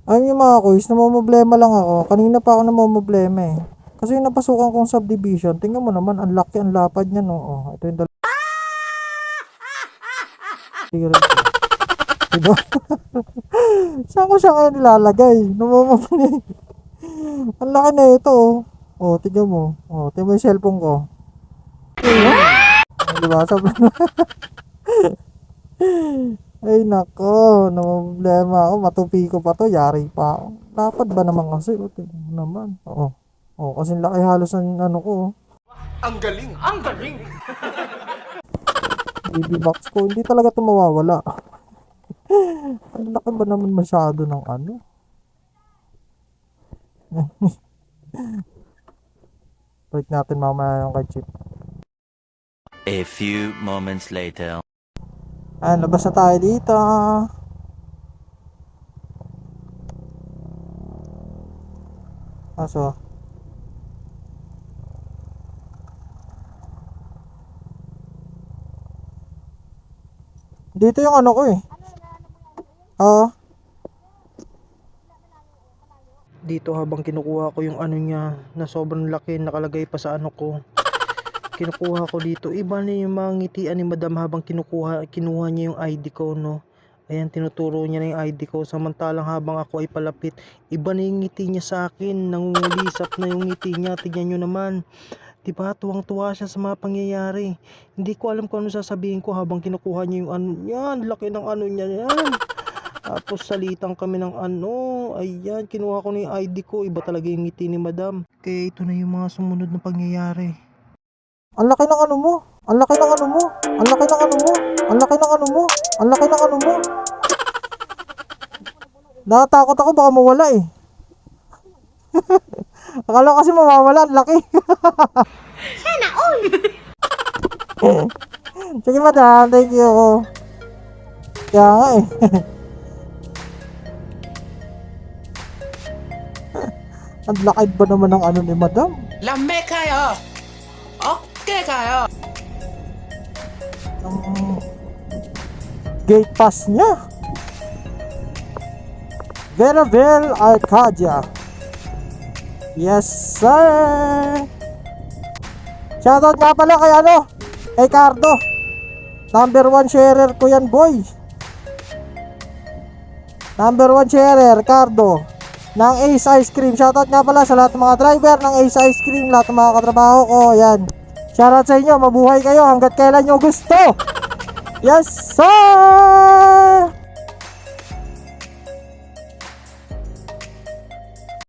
Ayun yung mga kuys, namomroblema lang ako. Kanina pa ako namomroblema eh. Kasi yung napasukan kong subdivision, tingnan mo naman, ang laki, ang lapad niya no. Oh, ito yung dalawang. Diba? Saan ko siya ngayon nilalagay? Namomroblema. Ang laki na ito oh. Oh, tingnan mo. Oh, tingnan mo yung cellphone ko. Diba? Sobrang ay nako, namomroblema ako. Matupi ko pa to, yari pa ako. Lapad ba naman kasi? O, tingnan mo naman. Oo. Oh, kasi laki halos ng ano ko. Oh. Ang galing! Ang galing! BB box ko, hindi talaga ito mawawala. Ang laki ba naman masyado ng ano? Balik natin mamaya yung kay Chip. A few moments later. Ayan, labas na tayo dito. Aso. Dito yung ano ko eh. Oo. Dito habang kinukuha ko yung ano niya na sobrang laki, nakalagay pa sa ano ko. Kinukuha ko dito. Iba na yung mga ngitian ni madam habang kinuha niya yung ID ko, no. Ayan, tinuturo niya na yung ID ko. Samantalang habang ako ay palapit, iba na yung ngiti niya sa akin. Nangungulisap na yung ngiti niya. Tignan nyo naman. Diba, tuwang-tuwa siya sa mga pangyayari. Hindi ko alam kung ano sasabihin ko habang kinukuha niya yung ano. Yan, laki ng ano niya yan. Tapos salitan kami ng ano. Ayan, kinuha ko na yung ID ko. Iba talaga yung ngiti ni madam. Kaya ito na yung mga sumunod na pangyayari. Ang laki ng ano mo. Ang laki ng ano mo. Ang laki ng ano mo. Ang laki ng ano mo. Ang laki ng ano mo. Natatakot ako baka mawala eh. Akala ko kasi mawawala. Ang laki. Sana all! Sige madam, thank you. Kaya nga eh. Ang laki ba naman ng ano ni madam? Lame kayo! Okay kayo! Ang gate pass niya. Veravel Arcadia. Yes sir. Shoutout nga pala kay ano, kay Cardo. Number 1 sharer ko yan boy. Number 1 sharer Cardo ng Ace Ice Cream. Shoutout nga pala sa lahat ng mga driver ng Ace Ice Cream, lahat ng mga katrabaho ko. Yan. Shoutout sa inyo, mabuhay kayo hanggat kailan nyo gusto. Yes sir.